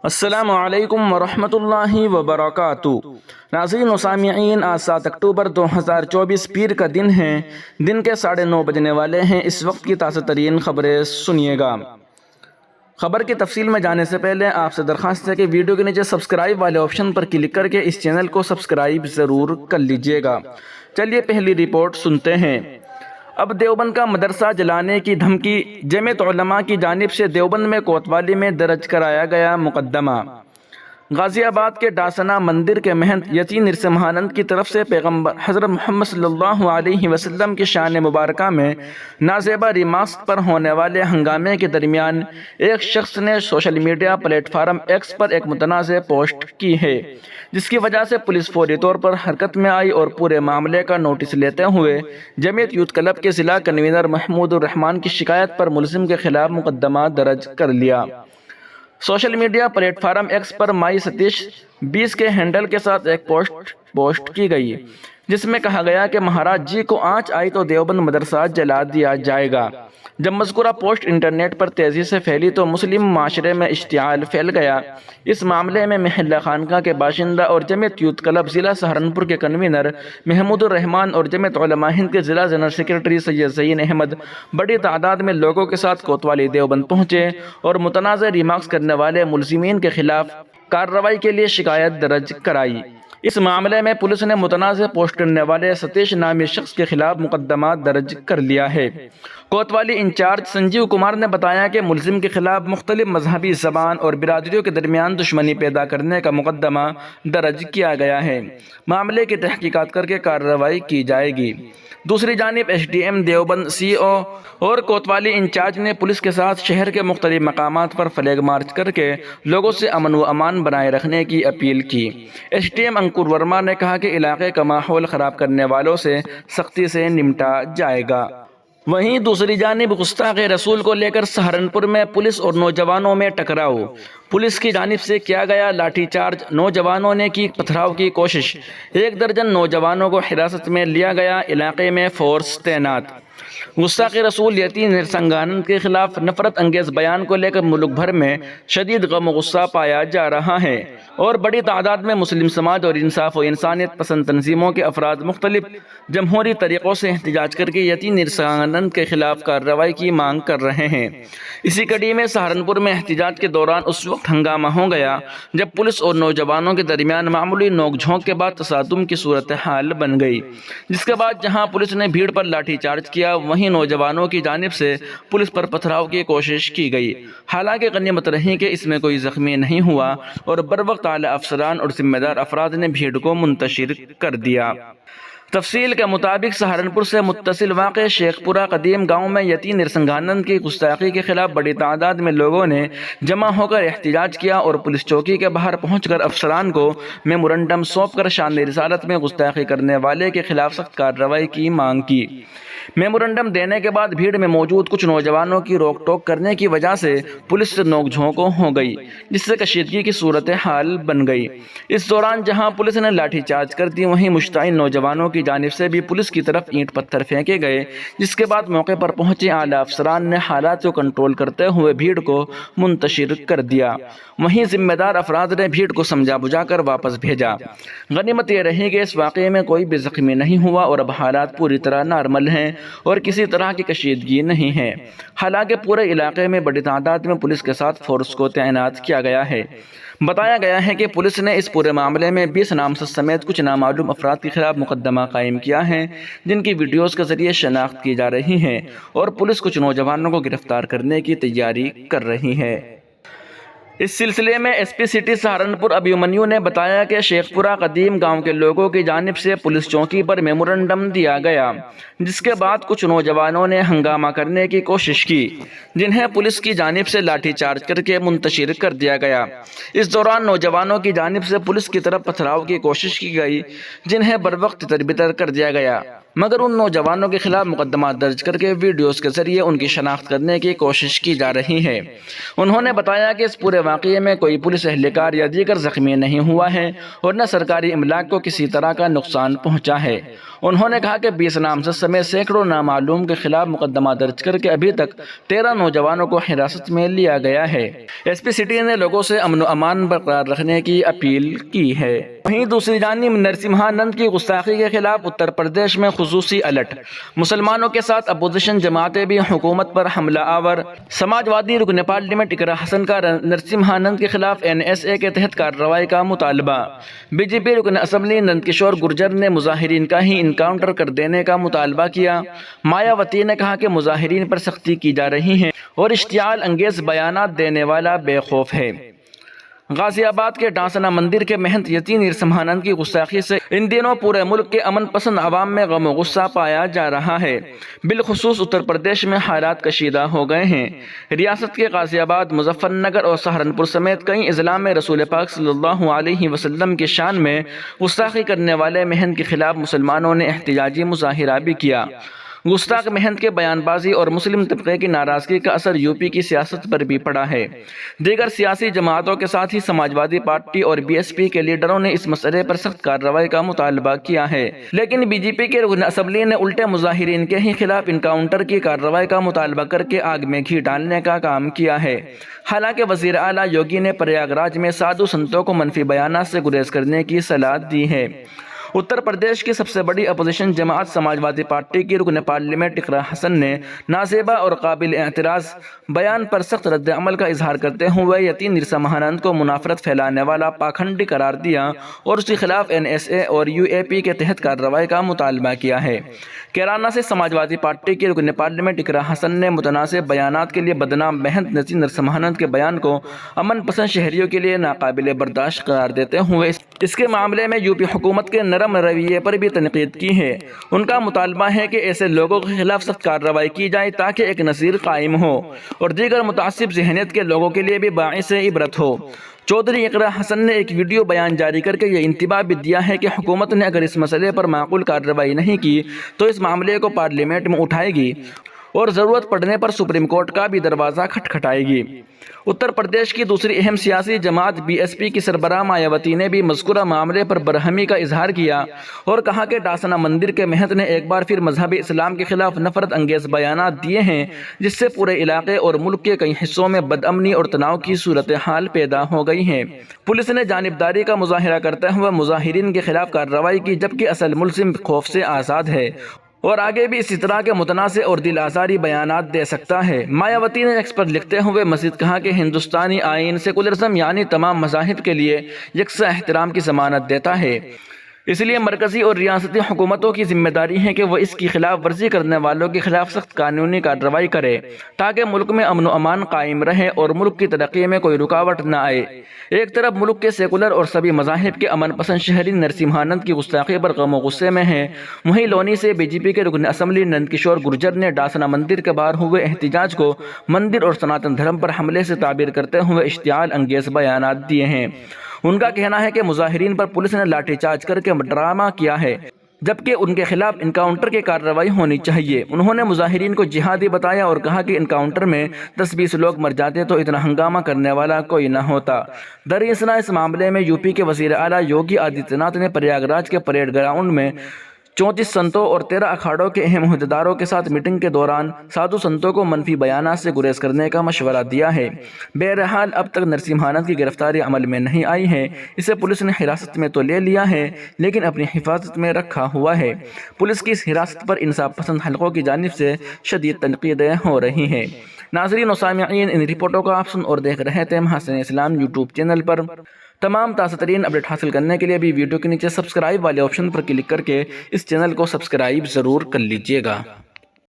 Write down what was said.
السلام علیکم ورحمۃ اللہ وبرکاتہ۔ ناظرین و سامعین، آج 7 اکتوبر 2024 پیر کا دن ہے۔ دن کے 9:30 بجنے والے ہیں۔ اس وقت کی تازہ ترین خبریں سنیے گا۔ خبر کی تفصیل میں جانے سے پہلے آپ سے درخواست ہے کہ ویڈیو کے نیچے سبسکرائب والے آپشن پر کلک کر کے اس چینل کو سبسکرائب ضرور کر لیجئے گا۔ چلیے پہلی رپورٹ سنتے ہیں۔ اب دیوبند کا مدرسہ جلانے کی دھمکی، جمعیت علماء کی جانب سے دیوبند میں کوتوالی میں درج کرایا گیا مقدمہ۔ غازی آباد کے ڈاسنا مندر کے مہنت یتی نرسمہانند کی طرف سے پیغمبر حضرت محمد صلی اللہ علیہ وسلم کی شان مبارکہ میں نازیبا ریمارکس پر ہونے والے ہنگامے کے درمیان ایک شخص نے social media platform X پر ایک متنازع پوسٹ کی ہے، جس کی وجہ سے پولیس فوری طور پر حرکت میں آئی اور پورے معاملے کا نوٹس لیتے ہوئے جمعیت یوتھ کلب کے ضلع کنوینر محمود الرحمان کی شکایت پر ملزم کے خلاف مقدمہ درج کر لیا۔ Social media platform X پر مائی ستیش 20 کے ہینڈل کے ساتھ ایک پوسٹ کی گئی، جس میں کہا گیا کہ مہاراج جی کو آنچ آئی تو دیوبند مدرسہ جلا دیا جائے گا۔ جب مذکورہ پوسٹ انٹرنیٹ پر تیزی سے پھیلی تو مسلم معاشرے میں اشتعال پھیل گیا۔ اس معاملے میں محلہ خانقاہ کے باشندہ اور جمعیت یوتھ کلب ضلع سہارنپور کے کنوینر محمود الرحمان اور جمعیت علماء ہند کے ضلع جنرل سیکرٹری سید زین احمد بڑی تعداد میں لوگوں کے ساتھ کوتوالی دیوبند پہنچے اور متنازع ریمارکس کرنے والے ملزمین کے خلاف کارروائی کے لیے شکایت درج کرائی۔ اس معاملے میں پولیس نے متنازع پوسٹ کرنے والے ستیش نامی شخص کے خلاف مقدمہ درج کر لیا ہے۔ کوتوالی انچارج سنجیو کمار نے بتایا کہ ملزم کے خلاف مختلف مذہبی، زبان اور برادریوں کے درمیان دشمنی پیدا کرنے کا مقدمہ درج کیا گیا ہے۔ معاملے کی تحقیقات کر کے کارروائی کی جائے گی۔ دوسری جانب ایس ڈی ایم دیوبند سی او اور کوتوالی انچارج نے پولیس کے ساتھ شہر کے مختلف مقامات پر فلیگ مارچ کر کے لوگوں سے امن و امان بنائے رکھنے کی اپیل کی۔ S D M Ankur Verma نے کہا کہ علاقے کا ماحول خراب کرنے والوں سے سختی سے نمٹا جائے گا۔ وہیں دوسری جانب گستاخ رسول کو لے کر سہارنپور میں پولیس اور نوجوانوں میں ٹکراؤ۔ پولیس کی جانب سے کیا گیا لاٹھی چارج، نوجوانوں نے کی پتھراؤ کی کوشش، 1 درجن نوجوانوں کو حراست میں لیا گیا، علاقے میں فورس تعینات۔ گستاخ رسول یتی نرسنگھانند کے خلاف نفرت انگیز بیان کو لے کر ملک بھر میں شدید غم و غصہ پایا جا رہا ہے اور بڑی تعداد میں مسلم سماج اور انصاف و انسانیت پسند تنظیموں کے افراد مختلف جمہوری طریقوں سے احتجاج کر کے یتی نرسنگھانند کے خلاف کارروائی کی مانگ کر رہے ہیں۔ اسی کڑی میں سہارنپور میں احتجاج کے دوران اس وقت ہنگامہ ہو گیا جب پولیس اور نوجوانوں کے درمیان معمولی نوک جھونک کے بعد تصادم کی صورتحال بن گئی، جس کے بعد جہاں پولیس نے بھیڑ پر لاٹھی چارج کیا، وہیں نوجوانوں کی جانب سے پولیس پر پتھراؤ کی کوشش کی گئی۔ حالانکہ غنیمت رہی کہ اس میں کوئی زخمی نہیں ہوا اور بروقت اعلیٰ افسران اور ذمہ دار افراد نے بھیڑ کو منتشر کر دیا۔ تفصیل کے مطابق سہارنپور سے متصل واقع شیخ پورہ قدیم گاؤں میں یتی نرسنگھانند کی گستاخی کے خلاف بڑی تعداد میں لوگوں نے جمع ہو کر احتجاج کیا اور پولیس چوکی کے باہر پہنچ کر افسران کو میمورنڈم سونپ کر شان رسالت میں گستاخی کرنے والے کے خلاف سخت کارروائی کی مانگ کی۔ میمورنڈم دینے کے بعد بھیڑ میں موجود کچھ نوجوانوں کی روک ٹوک کرنے کی وجہ سے پولیس سے نوک جھونک ہو گئی، جس سے کشیدگی کی صورتحال بن گئی۔ اس دوران جہاں پولیس نے لاٹھی چارج کر دی، وہیں مشتعل نوجوانوں کی جانب سے بھی پولیس کی طرف اینٹ پتھر پھینکے گئے، جس کے بعد موقع پر پہنچے اعلیٰ افسران نے حالات کو کنٹرول کرتے ہوئے بھیڑ کو منتشر کر دیا۔ وہیں ذمہ دار افراد نے بھیڑ کو سمجھا بجھا کر واپس بھیجا۔ غنیمت یہ رہی کہ اس واقعے میں کوئی بھی زخمی نہیں ہوا اور اب حالات پوری طرح نارمل ہیں اور کسی طرح کی کشیدگی نہیں ہے۔ حالانکہ پورے علاقے میں بڑی تعداد میں پولیس کے ساتھ فورس کو تعینات کیا گیا ہے۔ بتایا گیا ہے کہ پولیس نے اس پورے معاملے میں 20 نامزد سمیت کچھ نامعلوم افراد کے خلاف مقدمہ قائم کیا ہے، جن کی ویڈیوز کے ذریعے شناخت کی جا رہی ہے اور پولیس کچھ نوجوانوں کو گرفتار کرنے کی تیاری کر رہی ہے۔ اس سلسلے میں S P city Saharanpur Abhimanyu نے بتایا کہ شیخ پورہ قدیم گاؤں کے لوگوں کی جانب سے پولیس چوکی پر میمورنڈم دیا گیا، جس کے بعد کچھ نوجوانوں نے ہنگامہ کرنے کی کوشش کی، جنہیں پولیس کی جانب سے لاٹھی چارج کر کے منتشر کر دیا گیا۔ اس دوران نوجوانوں کی جانب سے پولیس کی طرف پتھراؤ کی کوشش کی گئی، جنہیں بروقت تربیت کر دیا گیا۔ مگر ان نوجوانوں کے خلاف مقدمات درج کر کے ویڈیوز کے ذریعے ان کی شناخت کرنے کی کوشش کی جا رہی ہے۔ انہوں نے بتایا کہ اس پورے واقعے میں کوئی پولیس اہلکار یا دیگر زخمی نہیں ہوا ہے اور نہ سرکاری املاک کو کسی طرح کا نقصان پہنچا ہے۔ انہوں نے کہا کہ 20 نامزد سمیت سینکڑوں نامعلوم کے خلاف مقدمہ درج کر کے ابھی تک 13 نوجوانوں کو حراست میں لیا گیا ہے۔ ایس پی سٹی نے لوگوں سے امن و امان برقرار رکھنے کی اپیل کی ہے۔ وہیں دوسری جانب نرسمہانند کی گستاخی کے خلاف اتر پردیش میں خصوصی الرٹ، مسلمانوں کے ساتھ اپوزیشن جماعتیں بھی حکومت پر حملہ آور۔ سماجوادی رکن پارلیمنٹ اقرا حسن کا نرسمہانند کے خلاف NSA کے تحت کارروائی کا مطالبہ۔ BJP رکن اسمبلی نند کشور گرجر نے مظاہرین کا ہی انکاؤنٹر کر دینے کا مطالبہ کیا۔ مایاوتی نے کہا کہ مظاہرین پر سختی کی جا رہی ہے اور اشتعال انگیز بیانات دینے والا بے خوف ہے۔ غازی آباد کے ڈاسنا مندر کے مہنت یتی نرسمہانند کی گستاخی سے ان دنوں پورے ملک کے امن پسند عوام میں غم و غصہ پایا جا رہا ہے۔ بالخصوص اتر پردیش میں حالات کشیدہ ہو گئے ہیں۔ ریاست کے غازی آباد، مظفر نگر اور سہارنپور سمیت کئی اضلاع میں رسول پاک صلی اللہ علیہ وسلم کی شان میں گستاخی کرنے والے مہنت کے خلاف مسلمانوں نے احتجاجی مظاہرہ بھی کیا۔ گستاخ مہنت کے بیان بازی اور مسلم طبقے کی ناراضگی کا اثر UP کی سیاست پر بھی پڑا ہے۔ دیگر سیاسی جماعتوں کے ساتھ ہی سماجوادی پارٹی اور BSP کے لیڈروں نے اس مسئلے پر سخت کارروائی کا مطالبہ کیا ہے، لیکن BJP کے رکن اسمبلی نے الٹے مظاہرین کے ہی خلاف انکاؤنٹر کی کارروائی کا مطالبہ کر کے آگ میں گھی ڈالنے کا کام کیا ہے۔ حالانکہ وزیر اعلیٰ یوگی نے پریاگ راج میں سادھو سنتوں کو منفی بیانات سے گریز کرنے کی صلاح دی ہے۔ اتر پردیش کی سب سے بڑی اپوزیشن جماعت سماجوادی پارٹی کی رکن پارلیمنٹ اقرا حسن نے نازیبا اور قابل اعتراض بیان پر سخت رد عمل کا اظہار کرتے ہوئے یتی نرسمہانند کو منافرت پھیلانے والا پاکھنڈی قرار دیا اور اس کے خلاف NSA اور UAP کے تحت کارروائی کا مطالبہ کیا ہے۔ کیرانہ سے سماجوادی پارٹی کی رکن پارلیمنٹ اقرا حسن نے متنازع بیانات کے لیے بدنام مہنت یتی نرسمہانند کے بیان کو امن پسند شہریوں کے لیے ناقابل برداشت قرار دیتے ہوئے اس کے معاملے میں UP حکومت کے نرم رویے پر بھی تنقید کی ہے۔ ان کا مطالبہ ہے کہ ایسے لوگوں کے خلاف سخت کارروائی کی جائے تاکہ ایک نظیر قائم ہو اور دیگر متعصب ذہنیت کے لوگوں کے لیے بھی باعث عبرت ہو۔ چودھری اقرا حسن نے ایک ویڈیو بیان جاری کر کے یہ انتباہ بھی دیا ہے کہ حکومت نے اگر اس مسئلے پر معقول کارروائی نہیں کی تو اس معاملے کو پارلیمنٹ میں اٹھائے گی اور ضرورت پڑنے پر سپریم کورٹ کا بھی دروازہ کھٹکھٹائے گی۔ اتر پردیش کی دوسری اہم سیاسی جماعت BSP کی سربراہ مایاوتی نے بھی مذکورہ معاملے پر برہمی کا اظہار کیا اور کہا کہ ڈاسنا مندر کے مہنت نے ایک بار پھر مذہب اسلام کے خلاف نفرت انگیز بیانات دیے ہیں، جس سے پورے علاقے اور ملک کے کئی حصوں میں بدامنی اور تناؤ کی صورتحال پیدا ہو گئی ہے۔ پولیس نے جانبداری کا مظاہرہ کرتے ہوئے مظاہرین کے خلاف کارروائی کی، جبکہ اصل ملزم خوف سے آزاد ہے اور آگے بھی اسی طرح کے متنازع اور دل آزاری بیانات دے سکتا ہے۔ مایاوتی نے ایکس پر لکھتے ہوئے مزید کہا کہ ہندوستانی آئین سیکولرزم یعنی تمام مذاہب کے لیے یکساں احترام کی ضمانت دیتا ہے، اس لیے مرکزی اور ریاستی حکومتوں کی ذمہ داری ہے کہ وہ اس کی خلاف ورزی کرنے والوں کے خلاف سخت قانونی کارروائی کرے تاکہ ملک میں امن و امان قائم رہے اور ملک کی ترقی میں کوئی رکاوٹ نہ آئے۔ ایک طرف ملک کے سیکولر اور سبھی مذاہب کے امن پسند شہری نرسمہانند کی گستاخی پر غم و غصے میں ہیں، وہیں لونی سے BJP کے رکن اسمبلی نند کشور گرجر نے ڈاسنا مندر کے باہر ہوئے احتجاج کو مندر اور سناتن دھرم پر حملے سے تعبیر کرتے ہوئے اشتعال انگیز بیانات دیے ہیں۔ ان کا کہنا ہے کہ مظاہرین پر پولیس نے لاٹھی چارج کر کے ڈرامہ کیا ہے، جبکہ ان کے خلاف انکاؤنٹر کی کارروائی ہونی چاہیے۔ انہوں نے مظاہرین کو جہادی بتایا اور کہا کہ انکاؤنٹر میں 10-20 لوگ مر جاتے تو اتنا ہنگامہ کرنے والا کوئی نہ ہوتا۔ دراصل اس معاملے میں UP کے وزیر اعلیٰ یوگی آدتیہ ناتھ نے پریاگ راج کے پریڈ گراؤنڈ میں 34 سنتوں اور 13 اکھاڑوں کے اہم عہدیداروں کے ساتھ میٹنگ کے دوران سادھو سنتوں کو منفی بیانات سے گریز کرنے کا مشورہ دیا ہے۔ بہرحال اب تک نرسمہانند کی گرفتاری عمل میں نہیں آئی ہے۔ اسے پولیس نے حراست میں تو لے لیا ہے لیکن اپنی حفاظت میں رکھا ہوا ہے۔ پولیس کی اس حراست پر انصاف پسند حلقوں کی جانب سے شدید تنقیدیں ہو رہی ہیں۔ ناظرین و سامعین، ان رپورٹوں کو آپ سن اور دیکھ رہے تھے محاسن اسلام یوٹیوب چینل پر۔ تمام تازہ ترین اپڈیٹ حاصل کرنے کے لیے بھی ویڈیو کے نیچے سبسکرائب والے آپشن پر کلک کر کے اس چینل کو سبسکرائب ضرور کر لیجیے گا۔